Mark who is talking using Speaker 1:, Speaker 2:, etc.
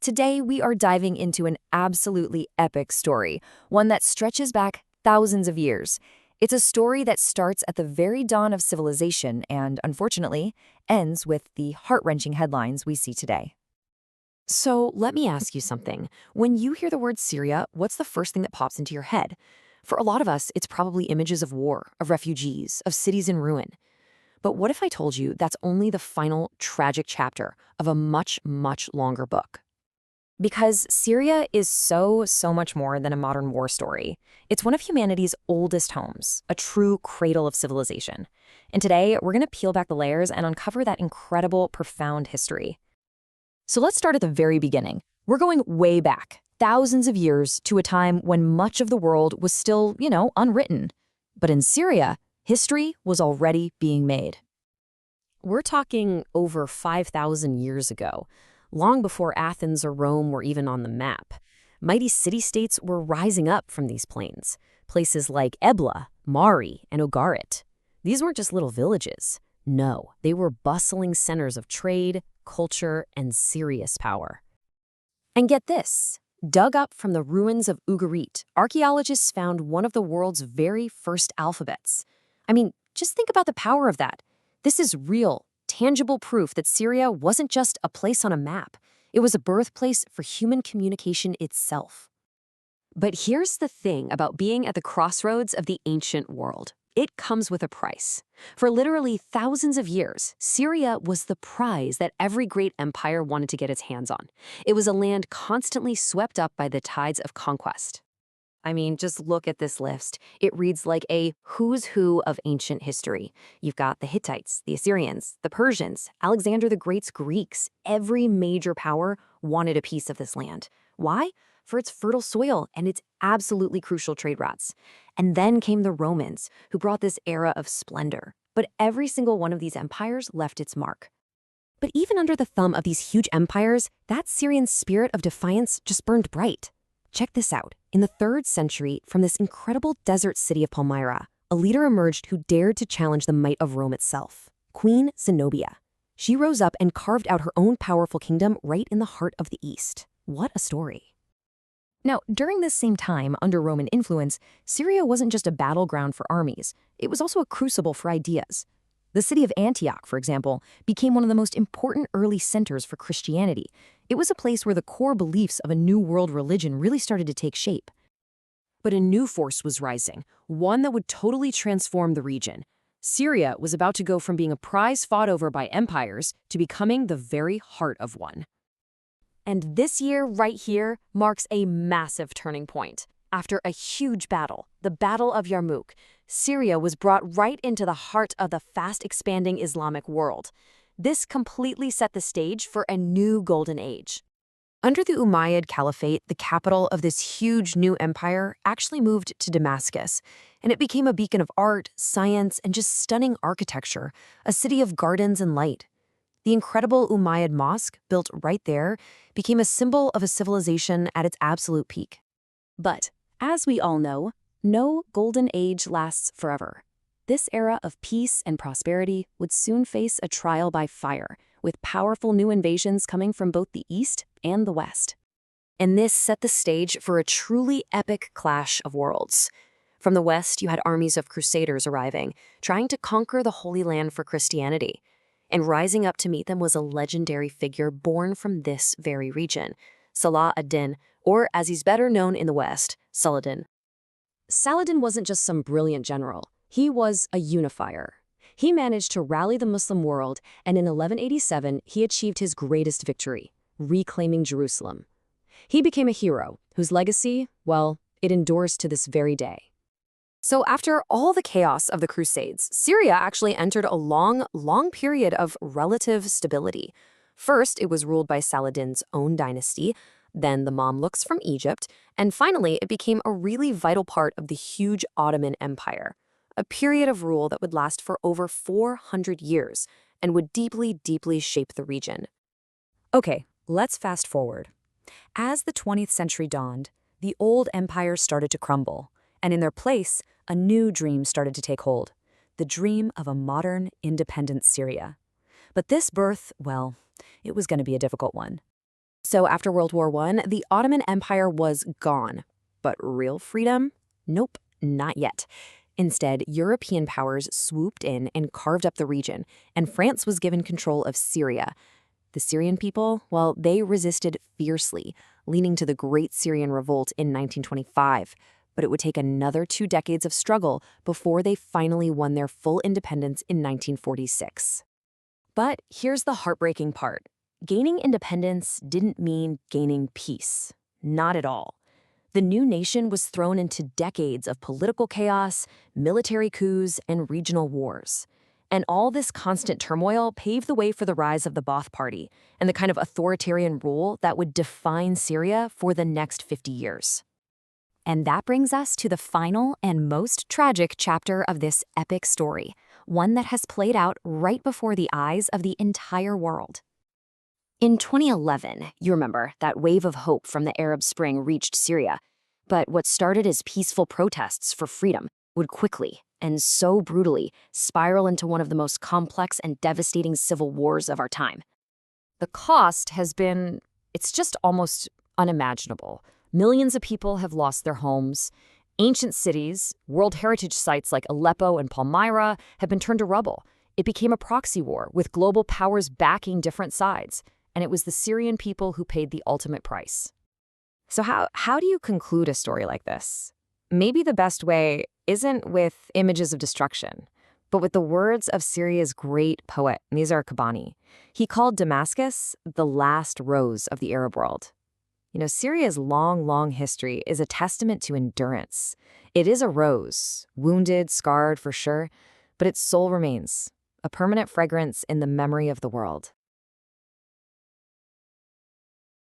Speaker 1: Today, we are diving into an absolutely epic story, one that stretches back thousands of years. It's a story that starts at the very dawn of civilization and, unfortunately, ends with the heart-wrenching headlines we see today.
Speaker 2: So let me ask you something. When you hear the word Syria, what's the first thing that pops into your head? For a lot of us, it's probably images of war, of refugees, of cities in ruin. But what if I told you that's only the final tragic chapter of a much, much longer book?
Speaker 1: Because Syria is so much more than a modern war story. It's one of humanity's oldest homes, a true cradle of civilization. And today, we're going to peel back the layers and uncover that incredible, profound history. So let's start at the very beginning. We're going way back, thousands of years, to a time when much of the world was still, unwritten. But in Syria, history was already being made. We're talking over 5,000 years ago, long before Athens or Rome were even on the map. Mighty city-states were rising up from these plains, places like Ebla, Mari, and Ogarit. These weren't just little villages. No, they were bustling centers of trade, culture, and serious power. And get this, dug up from the ruins of Ugarit, archaeologists found one of the world's very first alphabets. I mean, just think about the power of that. This is real, tangible proof that Syria wasn't just a place on a map. It was a birthplace for human communication itself. But here's the thing about being at the crossroads of the ancient world. It comes with a price. For literally thousands of years, Syria was the prize that every great empire wanted to get its hands on. It was a land constantly swept up by the tides of conquest. I mean, just look at this list. It reads like a who's who of ancient history. You've got the Hittites, the Assyrians, the Persians, Alexander the Great's Greeks. Every major power wanted a piece of this land. Why? For its fertile soil and its absolutely crucial trade routes. And then came the Romans, who brought this era of splendor. But every single one of these empires left its mark. But even under the thumb of these huge empires, that Syrian spirit of defiance just burned bright. Check this out. In the 3rd century, from this incredible desert city of Palmyra, a leader emerged who dared to challenge the might of Rome itself, Queen Zenobia. She rose up and carved out her own powerful kingdom right in the heart of the East. What a story. Now, during this same time, under Roman influence, Syria wasn't just a battleground for armies. It was also a crucible for ideas. The city of Antioch, for example, became one of the most important early centers for Christianity. It was a place where the core beliefs of a new world religion really started to take shape. But a new force was rising, one that would totally transform the region. Syria was about to go from being a prize fought over by empires to becoming the very heart of one. And this year, right here, marks a massive turning point. After a huge battle, the Battle of Yarmouk, Syria was brought right into the heart of the fast-expanding Islamic world. This completely set the stage for a new golden age. Under the Umayyad Caliphate, the capital of this huge new empire actually moved to Damascus, and it became a beacon of art, science, and just stunning architecture, a city of gardens and light. The incredible Umayyad Mosque, built right there, became a symbol of a civilization at its absolute peak. But, as we all know, no golden age lasts forever. This era of peace and prosperity would soon face a trial by fire, with powerful new invasions coming from both the East and the West. And this set the stage for a truly epic clash of worlds. From the West, you had armies of crusaders arriving, trying to conquer the Holy Land for Christianity. And rising up to meet them was a legendary figure born from this very region, Salah ad-Din, or as he's better known in the West, Saladin. Saladin wasn't just some brilliant general. He was a unifier. He managed to rally the Muslim world, and in 1187, he achieved his greatest victory, reclaiming Jerusalem. He became a hero, whose legacy, well, it endures to this very day. So after all the chaos of the Crusades, Syria actually entered a long period of relative stability. First, it was ruled by Saladin's own dynasty, then the Mamluks from Egypt, and finally, it became a really vital part of the huge Ottoman Empire, a period of rule that would last for over 400 years and would deeply shape the region. Okay, let's fast forward. As the 20th century dawned, the old empire started to crumble, and in their place, a new dream started to take hold, the dream of a modern, independent Syria. But this birth, well, it was going to be a difficult one.
Speaker 2: So after World War I, the Ottoman Empire was gone. But real freedom? Nope, not yet. Instead, European powers swooped in and carved up the region, and France was given control of Syria. The Syrian people, well, they resisted fiercely, leading to the Great Syrian Revolt in 1925. But it would take another 2 decades of struggle before they finally won their full independence in 1946. But here's the heartbreaking part. Gaining independence didn't mean gaining peace. Not at all. The new nation was thrown into decades of political chaos, military coups, and regional wars. And all this constant turmoil paved the way for the rise of the Ba'ath Party and the kind of authoritarian rule that would define Syria for the next 50 years.
Speaker 1: And that brings us to the final and most tragic chapter of this epic story, one that has played out right before the eyes of the entire world.
Speaker 2: In 2011, you remember, that wave of hope from the Arab Spring reached Syria. But what started as peaceful protests for freedom would quickly, and so brutally, spiral into one of the most complex and devastating civil wars of our time.
Speaker 1: The cost has been, it's just almost unimaginable. Millions of people have lost their homes. Ancient cities, World Heritage sites like Aleppo and Palmyra have been turned to rubble. It became a proxy war with global powers backing different sides. And it was the Syrian people who paid the ultimate price. So how do you conclude a story like this? Maybe the best way isn't with images of destruction, but with the words of Syria's great poet, Nizar Qabbani. He called Damascus the last rose of the Arab world. You know, Syria's long, long history is a testament to endurance. It is a rose, wounded, scarred for sure, but its soul remains, a permanent fragrance in the memory of the world.